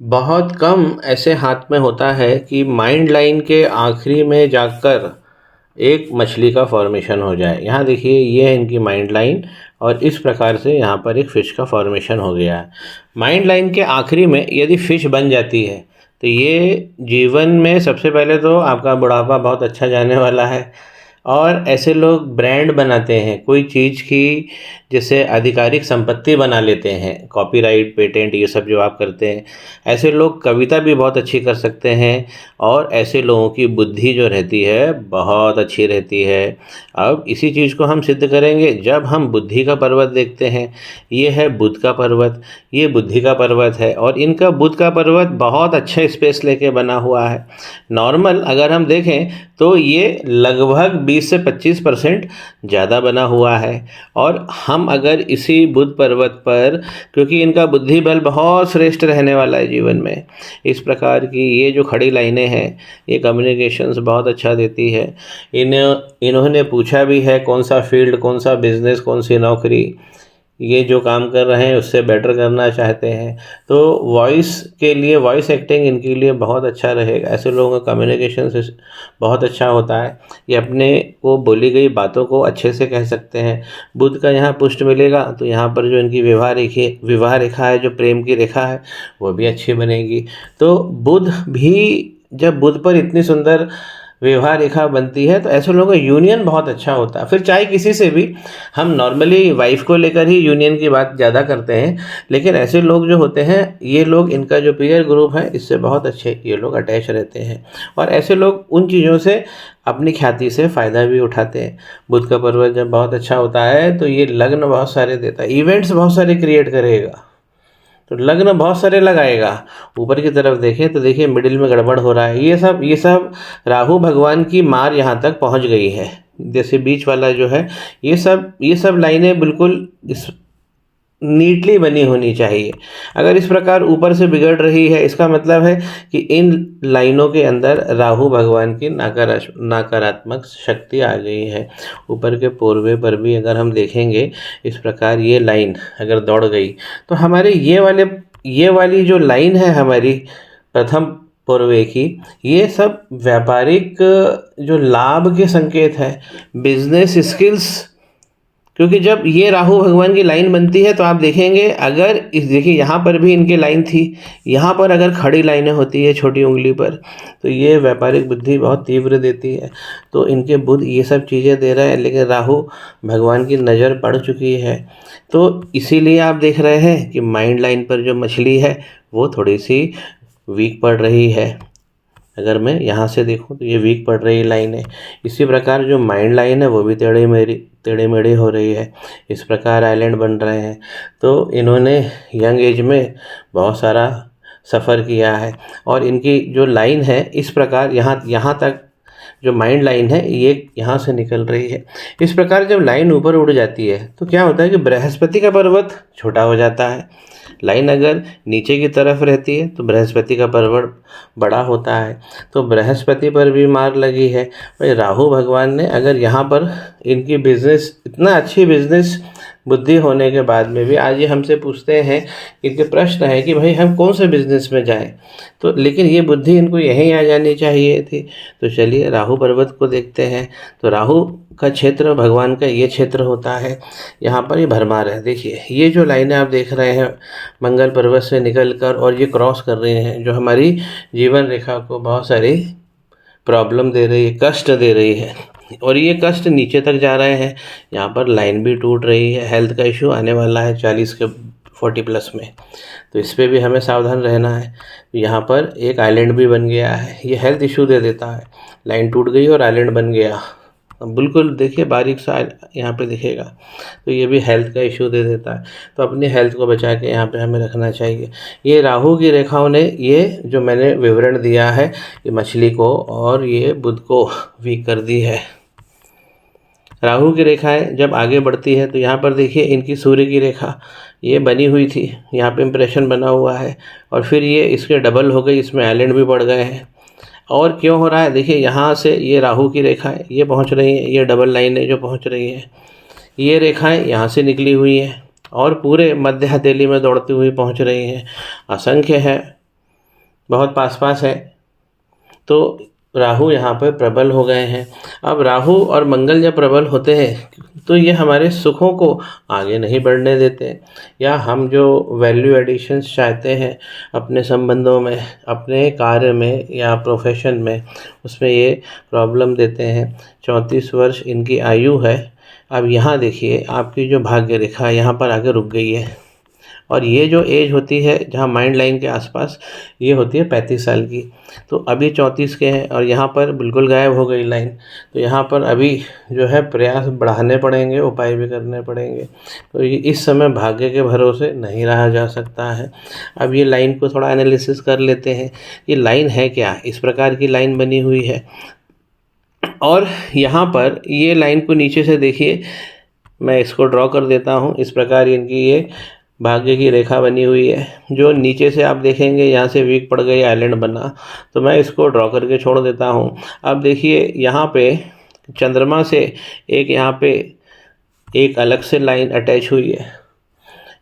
बहुत कम ऐसे हाथ में होता है कि माइंड लाइन के आखिरी में जाकर एक मछली का फॉर्मेशन हो जाए। यहाँ देखिए, ये है इनकी माइंड लाइन और इस प्रकार से यहाँ पर एक फ़िश का फॉर्मेशन हो गया है। माइंड लाइन के आखिरी में यदि फ़िश बन जाती है तो ये जीवन में सबसे पहले तो आपका बुढ़ापा बहुत अच्छा जाने वाला है। और ऐसे लोग ब्रांड बनाते हैं कोई चीज़ की, जैसे आधिकारिक संपत्ति बना लेते हैं, कॉपीराइट, पेटेंट, ये सब जो आप करते हैं। ऐसे लोग कविता भी बहुत अच्छी कर सकते हैं और ऐसे लोगों की बुद्धि जो रहती है बहुत अच्छी रहती है। अब इसी चीज़ को हम सिद्ध करेंगे जब हम बुद्धि का पर्वत देखते हैं। ये है बुध का पर्वत, ये बुद्धि का पर्वत है और इनका बुध का पर्वत बहुत अच्छा स्पेस लेके बना हुआ है। नॉर्मल अगर हम देखें तो ये लगभग 20 से 25% ज़्यादा बना हुआ है। और हम अगर इसी बुध पर्वत पर, क्योंकि इनका बुद्धि बल बहुत श्रेष्ठ रहने वाला है जीवन में, इस प्रकार की ये जो खड़ी लाइनें हैं ये कम्युनिकेशंस बहुत अच्छा देती है। इन्होंने पूछा भी है कौन सा फील्ड, कौन सा बिजनेस, कौन सी नौकरी ये जो काम कर रहे हैं उससे बेटर करना चाहते हैं। तो वॉइस के लिए, वॉइस एक्टिंग इनके लिए बहुत अच्छा रहेगा। ऐसे लोगों का कम्युनिकेशन से बहुत अच्छा होता है। ये अपने को बोली गई बातों को अच्छे से कह सकते हैं। बुध का यहाँ पुष्ट मिलेगा तो यहाँ पर जो इनकी विवाह रेखा है, जो प्रेम की रेखा है, वो भी अच्छी बनेगी। तो बुध भी, जब बुध पर इतनी सुंदर विवाह रेखा बनती है तो ऐसे लोगों का यूनियन बहुत अच्छा होता है। फिर चाहे किसी से भी, हम नॉर्मली वाइफ को लेकर ही यूनियन की बात ज़्यादा करते हैं, लेकिन ऐसे लोग जो होते हैं, ये लोग, इनका जो पीयर ग्रुप है, इससे बहुत अच्छे ये लोग अटैच रहते हैं। और ऐसे लोग उन चीज़ों से, अपनी ख्याति से फ़ायदा भी उठाते हैं। बुध का पर्वत जब बहुत अच्छा होता है तो ये लग्न बहुत सारे देता है, इवेंट्स बहुत सारे क्रिएट करेगा, तो लग्न बहुत सारे लगाएगा। ऊपर की तरफ देखें तो देखिए मिडिल में गड़बड़ हो रहा है। ये सब राहु भगवान की मार यहाँ तक पहुँच गई है। जैसे बीच वाला जो है, ये सब लाइनें बिल्कुल इस नीटली बनी होनी चाहिए। अगर इस प्रकार ऊपर से बिगड़ रही है, इसका मतलब है कि इन लाइनों के अंदर राहु भगवान की नकारात्मक शक्ति आ गई है। ऊपर के पोरवे पर भी अगर हम देखेंगे, इस प्रकार ये लाइन अगर दौड़ गई तो हमारे ये वाली जो लाइन है हमारी प्रथम पोरवे की, ये सब व्यापारिक जो लाभ के संकेत है, बिजनेस स्किल्स। क्योंकि जब ये राहु भगवान की लाइन बनती है तो आप देखेंगे, अगर इस, देखिए यहाँ पर भी इनकी लाइन थी, यहाँ पर अगर खड़ी लाइनें होती है छोटी उंगली पर, तो ये व्यापारिक बुद्धि बहुत तीव्र देती है। तो इनके बुध ये सब चीज़ें दे रहा है, लेकिन राहु भगवान की नज़र पड़ चुकी है। तो इसीलिए आप देख रहे हैं कि माइंड लाइन पर जो मछली है वो थोड़ी सी वीक पड़ रही है। अगर मैं यहाँ से देखूँ तो ये वीक पड़ रही लाइन है। इसी प्रकार जो माइंड लाइन है वो भी टेढ़ी मेढ़ी हो रही है। इस प्रकार आइलैंड बन रहे हैं। तो इन्होंने यंग एज में बहुत सारा सफ़र किया है और इनकी जो लाइन है इस प्रकार यहाँ तक जो माइंड लाइन है ये यहाँ से निकल रही है। इस प्रकार जब लाइन ऊपर उड़ जाती है तो क्या होता है कि बृहस्पति का पर्वत छोटा हो जाता है। लाइन अगर नीचे की तरफ रहती है तो बृहस्पति का पर्वत बड़ा होता है। तो बृहस्पति पर भी मार लगी है। भाई राहु भगवान ने अगर यहाँ पर इनकी बिजनेस, इतना अच्छी बिजनेस बुद्धि होने के बाद में भी आज ये हमसे पूछते हैं, इनके प्रश्न है कि भाई हम कौन से बिजनेस में जाएं, तो लेकिन ये बुद्धि इनको यहीं आ जानी चाहिए थी। तो चलिए राहु पर्वत को देखते हैं। तो राहु का क्षेत्र भगवान का ये क्षेत्र होता है। यहाँ पर ये भरमार है। देखिए ये जो लाइनें आप देख रहे हैं मंगल पर्वत से निकलकर और ये क्रॉस कर रही हैं, जो हमारी जीवन रेखा को बहुत सारी प्रॉब्लम दे रही है, कष्ट दे रही है, और ये कष्ट नीचे तक जा रहे हैं। यहाँ पर लाइन भी टूट रही है। हेल्थ का इशू आने वाला है 40 के 40+ में, तो इस पर भी हमें सावधान रहना है। यहाँ पर एक आइलैंड भी बन गया है, ये हेल्थ इशू दे देता है। लाइन टूट गई और आइलैंड बन गया, अब बिल्कुल देखिए बारीक सा यहाँ पे दिखेगा, तो ये भी हेल्थ का इशू दे देता है। तो अपनी हेल्थ को बचा के यहाँ पे हमें रखना चाहिए। ये राहु की रेखाओं ने, ये जो मैंने विवरण दिया है, ये मछली को और ये बुध को वीक कर दी है। राहु की रेखाएं जब आगे बढ़ती है तो यहाँ पर देखिए इनकी सूर्य की रेखा ये बनी हुई थी, यहाँ पे इंप्रेशन बना हुआ है, और फिर ये इसके डबल हो गई, इसमें आइलैंड भी बढ़ गए हैं। और क्यों हो रहा है, देखिए यहाँ से ये राहु की रेखाएं ये पहुँच रही हैं, ये डबल लाइनें जो पहुँच रही हैं, ये रेखाएं यहाँ से निकली हुई हैं और पूरे मध्य हथेली में दौड़ती हुई पहुँच रही हैं। असंख्य है, बहुत पास पास है, तो राहु यहाँ पर प्रबल हो गए हैं। अब राहु और मंगल जब प्रबल होते हैं तो ये हमारे सुखों को आगे नहीं बढ़ने देते, या हम जो वैल्यू एडिशंस चाहते हैं अपने संबंधों में, अपने कार्य में या प्रोफेशन में, उसमें ये प्रॉब्लम देते हैं। 34 वर्ष इनकी आयु है। अब यहाँ देखिए आपकी जो भाग्य रेखा यहाँ पर आके रुक गई है, और ये जो एज होती है जहाँ माइंड लाइन के आसपास, ये होती है 35 साल की। तो अभी 34 के हैं और यहाँ पर बिल्कुल गायब हो गई लाइन। तो यहाँ पर अभी जो है प्रयास बढ़ाने पड़ेंगे, उपाय भी करने पड़ेंगे। तो ये इस समय भाग्य के भरोसे नहीं रहा जा सकता है। अब ये लाइन को थोड़ा एनालिसिस कर लेते हैं। ये लाइन है क्या? इस प्रकार की लाइन बनी हुई है, और यहाँ पर ये लाइन को नीचे से देखिए, मैं इसको ड्रॉ कर देता हूँ। इस प्रकार इनकी ये भाग्य की रेखा बनी हुई है, जो नीचे से आप देखेंगे यहाँ से वीक पड़ गई, आइलैंड बना। तो मैं इसको ड्रॉ करके छोड़ देता हूँ। अब देखिए यहाँ पे चंद्रमा से एक यहाँ पे एक अलग से लाइन अटैच हुई है।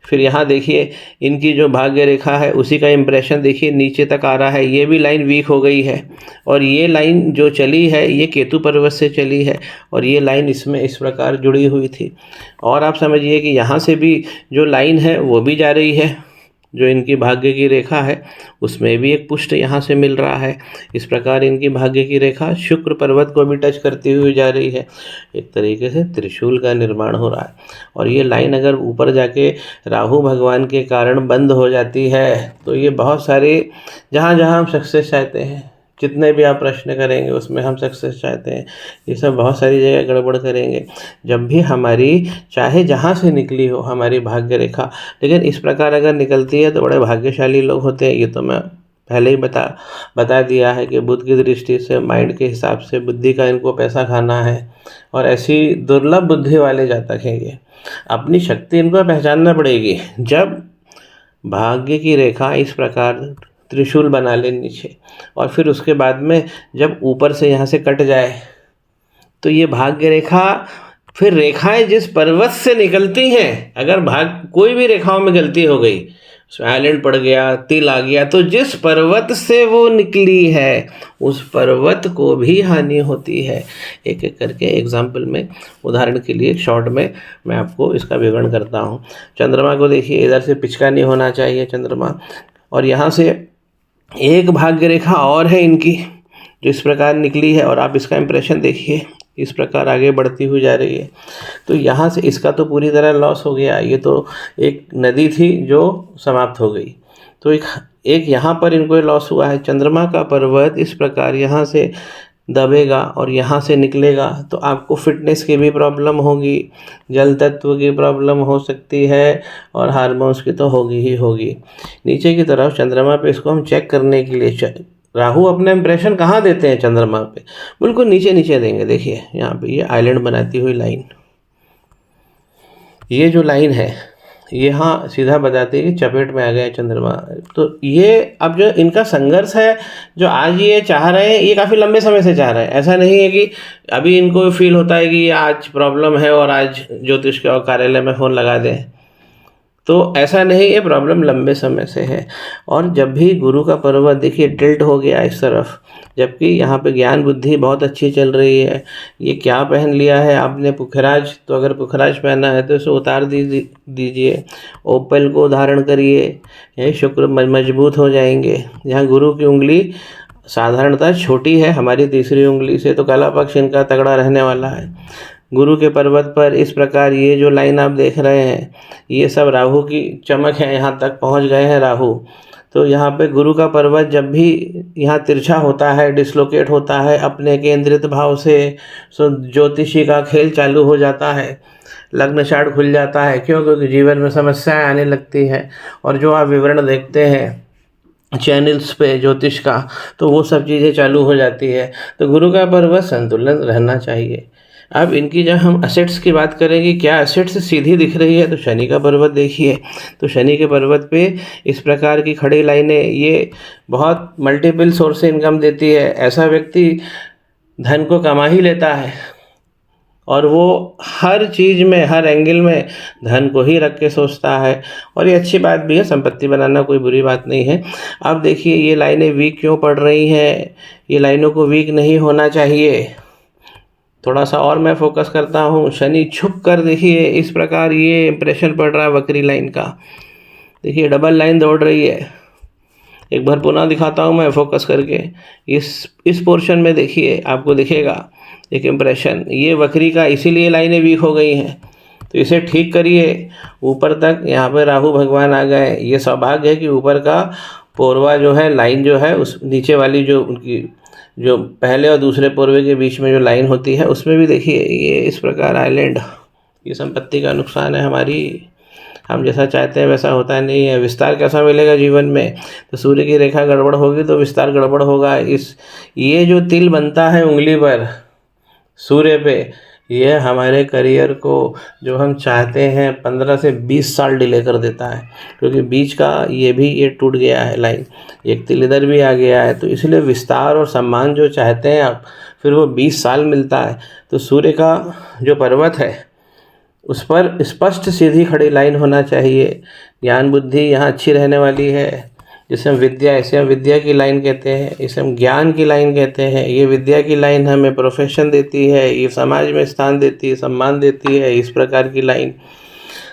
फिर यहाँ देखिए इनकी जो भाग्य रेखा है उसी का इम्प्रेशन देखिए नीचे तक आ रहा है। ये भी लाइन वीक हो गई है, और ये लाइन जो चली है ये केतु पर्वत से चली है, और ये लाइन इसमें इस प्रकार जुड़ी हुई थी। और आप समझिए कि यहाँ से भी जो लाइन है वो भी जा रही है, जो इनकी भाग्य की रेखा है उसमें भी एक पुष्ट यहाँ से मिल रहा है। इस प्रकार इनकी भाग्य की रेखा शुक्र पर्वत को भी टच करती हुई जा रही है। एक तरीके से त्रिशूल का निर्माण हो रहा है, और ये लाइन अगर ऊपर जाके राहु भगवान के कारण बंद हो जाती है तो ये बहुत सारे, जहाँ जहाँ हम सक्सेस चाहते हैं, जितने भी आप प्रश्न करेंगे उसमें हम सक्सेस चाहते हैं, ये सब बहुत सारी जगह गड़बड़ करेंगे। जब भी हमारी चाहे जहाँ से निकली हो हमारी भाग्य रेखा, लेकिन इस प्रकार अगर निकलती है तो बड़े भाग्यशाली लोग होते हैं। ये तो मैं पहले ही बता दिया है कि बुध की दृष्टि से, माइंड के हिसाब से, बुद्धि का इनको पैसा खाना है, और ऐसी दुर्लभ बुद्धि वाले जातक हैं ये। अपनी शक्ति इनको पहचानना पड़ेगी। जब भाग्य की रेखा इस प्रकार त्रिशूल बना ले नीचे, और फिर उसके बाद में जब ऊपर से यहाँ से कट जाए, तो ये भाग्य रेखा, फिर रेखाएं जिस पर्वत से निकलती हैं, अगर कोई भी रेखाओं में गलती हो गई, उसमें आइलैंड पड़ गया, तिल आ गया, तो जिस पर्वत से वो निकली है उस पर्वत को भी हानि होती है। एक एक करके एग्जाम्पल में, उदाहरण के लिए शॉर्ट में मैं आपको इसका विवरण करता हूँ। चंद्रमा को देखिए, इधर से पिचका नहीं होना चाहिए चंद्रमा, और यहाँ से एक भाग्य रेखा और है इनकी जो इस प्रकार निकली है, और आप इसका इम्प्रेशन देखिए, इस प्रकार आगे बढ़ती हुई जा रही है। तो यहाँ से इसका तो पूरी तरह लॉस हो गया। ये तो एक नदी थी जो समाप्त हो गई, तो एक यहाँ पर इनको लॉस हुआ है। चंद्रमा का पर्वत इस प्रकार यहाँ से दबेगा और यहाँ से निकलेगा, तो आपको फिटनेस की भी प्रॉब्लम होगी, जल तत्व की प्रॉब्लम हो सकती है, और हार्मोन्स की तो होगी ही होगी। नीचे की तरफ चंद्रमा पे इसको हम चेक करने के लिए, राहु अपना इंप्रेशन कहाँ देते हैं चंद्रमा पे? बिल्कुल नीचे नीचे देंगे। देखिए यहाँ पे ये आइलैंड बनाती हुई लाइन, ये जो लाइन है यहाँ सीधा बताते हैं कि चपेट में आ गया चंद्रमा। तो ये अब जो इनका संघर्ष है, जो आज ये चाह रहे हैं, ये काफ़ी लंबे समय से चाह रहे हैं। ऐसा नहीं है कि अभी इनको फील होता है कि आज प्रॉब्लम है और आज ज्योतिष के कार्यालय में फ़ोन लगा दें, तो ऐसा नहीं, ये प्रॉब्लम लंबे समय से है। और जब भी गुरु का पर्वत देखिए टिल्ट हो गया इस तरफ, जबकि यहाँ पे ज्ञान बुद्धि बहुत अच्छी चल रही है। ये क्या पहन लिया है आपने? पुखराज। तो अगर पुखराज पहना है तो इसे उतार दीजिए, ओपल को धारण करिए, ये शुक्र मजबूत हो जाएंगे। यहाँ गुरु की उंगली साधारणतः छोटी है हमारी तीसरी उंगली से, तो कला पक्ष इनका तगड़ा रहने वाला है। गुरु के पर्वत पर इस प्रकार ये जो लाइन आप देख रहे हैं, ये सब राहु की चमक है, यहाँ तक पहुँच गए हैं राहु। तो यहाँ पे गुरु का पर्वत जब भी यहाँ तिरछा होता है, डिसलोकेट होता है अपने केंद्रित भाव से, सो ज्योतिषी का खेल चालू हो जाता है, लग्न चार्ट खुल जाता है। क्यों? क्योंकि जीवन में समस्याएं आने लगती है, और जो आप विवरण देखते हैं चैनल्स पे ज्योतिष का, तो वो सब चीज़ें चालू हो जाती है। तो गुरु का पर्वत संतुलन रहना चाहिए। अब इनकी जब हम एसेट्स की बात करेंगे, क्या एसेट्स सीधी दिख रही है, तो शनि का पर्वत देखिए। तो शनि के पर्वत पे इस प्रकार की खड़ी लाइनें, ये बहुत मल्टीपल सोर्स से इनकम देती है। ऐसा व्यक्ति धन को कमा ही लेता है, और वो हर चीज़ में, हर एंगल में धन को ही रख के सोचता है। और ये अच्छी बात भी है, संपत्ति बनाना कोई बुरी बात नहीं है। अब देखिए ये लाइनें वीक क्यों पड़ रही हैं, ये लाइनों को वीक नहीं होना चाहिए। थोड़ा सा और मैं फोकस करता हूँ, शनि छुप कर देखिए इस प्रकार ये इंप्रेशन पड़ रहा है वक्री लाइन का। देखिए डबल लाइन दौड़ रही है। एक बार पुनः दिखाता हूँ मैं फोकस करके। इस पोर्शन में देखिए, आपको दिखेगा एक इम्प्रेशन, ये वक्री का, इसीलिए लाइनें वीक हो गई हैं। तो इसे ठीक करिए ऊपर तक। यहाँ पे राहु भगवान आ गए। ये सौभाग्य है कि ऊपर का पोरवा जो है, लाइन जो है, उस नीचे वाली जो उनकी जो पहले और दूसरे पोरवे के बीच में जो लाइन होती है, उसमें भी देखिए ये इस प्रकार आइलैंड, ये संपत्ति का नुकसान है हमारी। हम जैसा चाहते हैं वैसा होता नहीं है। विस्तार कैसा मिलेगा जीवन में, तो सूर्य की रेखा गड़बड़ होगी तो विस्तार गड़बड़ होगा। ये जो तिल बनता है उंगली पर सूर्य पे, ये हमारे करियर को जो हम चाहते हैं 15 से 20 साल डिले कर देता है, क्योंकि बीच का ये टूट गया है लाइन, एक तिल इधर भी आ गया है। तो इसलिए विस्तार और सम्मान जो चाहते हैं आप, फिर वो 20 साल मिलता है। तो सूर्य का जो पर्वत है उस पर स्पष्ट सीधी खड़ी लाइन होना चाहिए। ज्ञान बुद्धि यहाँ अच्छी रहने वाली है। जिसे हम विद्या, इसे हम विद्या की लाइन कहते हैं, इसे हम ज्ञान की लाइन कहते हैं। ये विद्या की लाइन हमें प्रोफेशन देती है, ये समाज में स्थान देती है, सम्मान देती है, इस प्रकार की लाइन।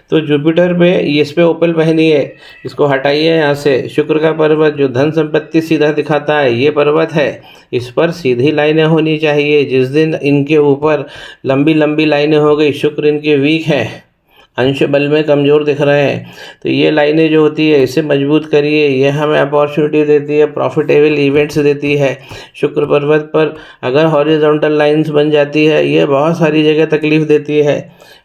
तो जुपिटर पे, इस पे ओपल पहनी है, इसको हटाइए यहाँ से। शुक्र का पर्वत जो धन संपत्ति सीधा दिखाता है, ये पर्वत है, इस पर सीधी लाइनें होनी चाहिए। जिस दिन इनके ऊपर लंबी लंबी लाइनें हो गई, शुक्र इनके वीक है, अंश बल में कमज़ोर दिख रहे हैं, तो ये लाइनें जो होती है इसे मजबूत करिए। ये हमें अपॉर्चुनिटी देती है, प्रॉफिटेबल इवेंट्स देती है। शुक्र पर्वत पर अगर हॉरिजॉन्टल लाइंस बन जाती है, ये बहुत सारी जगह तकलीफ़ देती है।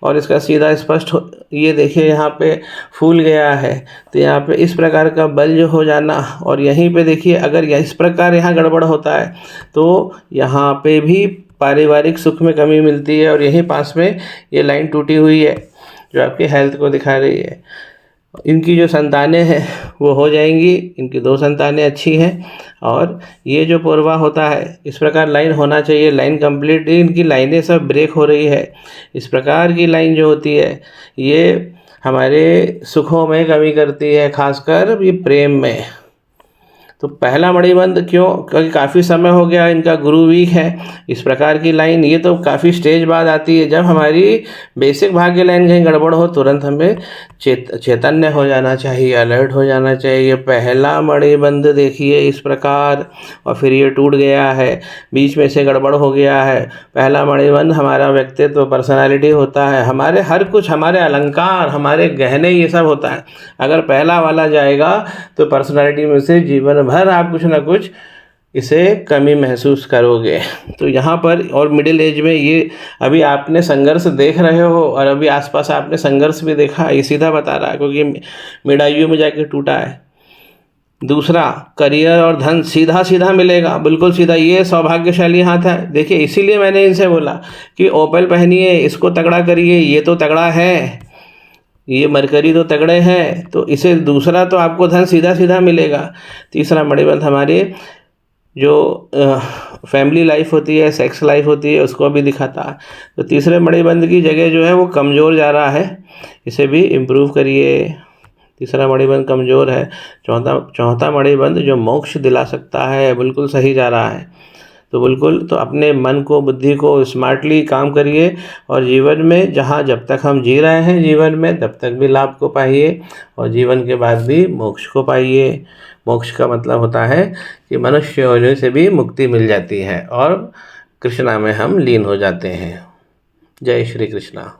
और इसका सीधा स्पष्ट ये देखिए यहाँ पे फूल गया है, तो यहाँ पे इस प्रकार का बल जो हो जाना, और यहीं पे देखिए अगर इस प्रकार यहाँ गड़बड़ होता है तो यहाँ पे भी पारिवारिक सुख में कमी मिलती है। और यहीं पास में ये लाइन टूटी हुई है जो आपकी हेल्थ को दिखा रही है। इनकी जो संतानें हैं वो हो जाएंगी, इनकी 2 संतानें अच्छी हैं। और ये जो पोरवा होता है इस प्रकार लाइन होना चाहिए। लाइन कंप्लीट, इनकी लाइनें सब ब्रेक हो रही है। इस प्रकार की लाइन जो होती है ये हमारे सुखों में कमी करती है, खासकर ये प्रेम में। तो पहला मणिबंध क्यों, क्योंकि काफ़ी समय हो गया, इनका गुरु वीक है। इस प्रकार की लाइन ये तो काफ़ी स्टेज बाद आती है। जब हमारी बेसिक भाग्य लाइन कहीं गड़बड़ हो, तुरंत हमें चैतन्य हो जाना चाहिए, अलर्ट हो जाना चाहिए। पहला मणिबंध देखिए इस प्रकार, और फिर ये टूट गया है, बीच में से गड़बड़ हो गया है। पहला मणिबंध हमारा व्यक्तित्व, पर्सनालिटी होता है, हमारे हर कुछ, हमारे अलंकार, हमारे गहने, ये सब होता है। अगर पहला वाला जाएगा तो पर्सनालिटी में से जीवन भर आप कुछ ना कुछ इसे कमी महसूस करोगे। तो यहाँ पर, और मिडिल एज में ये अभी आपने संघर्ष देख रहे हो, और अभी आसपास आपने संघर्ष भी देखा, ये सीधा बता रहा है, क्योंकि मिडाइयों में जाके टूटा है। दूसरा, करियर और धन सीधा सीधा मिलेगा, बिल्कुल सीधा। ये सौभाग्यशाली हाथ है। देखिए इसीलिए मैंने इनसे बोला कि ओपल पहनिए, इसको तगड़ा करिए, ये तो तगड़ा है, ये मरकरी तो तगड़े हैं, तो इसे दूसरा तो आपको धन सीधा सीधा मिलेगा। तीसरा मणिबंध हमारे जो फैमिली लाइफ होती है, सेक्स लाइफ होती है, उसको भी दिखाता है। तो तीसरे मणिबंध की जगह जो है वो कमज़ोर जा रहा है, इसे भी इम्प्रूव करिए। तीसरा मणिबंध कमज़ोर है। चौथा मणिबंध जो मोक्ष दिला सकता है, बिल्कुल सही जा रहा है। तो बिल्कुल, तो अपने मन को, बुद्धि को स्मार्टली काम करिए, और जीवन में जहाँ जब तक हम जी रहे हैं जीवन में, तब तक भी लाभ को पाइए, और जीवन के बाद भी मोक्ष को पाइए। मोक्ष का मतलब होता है कि मनुष्य होने से भी मुक्ति मिल जाती है और कृष्णा में हम लीन हो जाते हैं। जय श्री कृष्णा।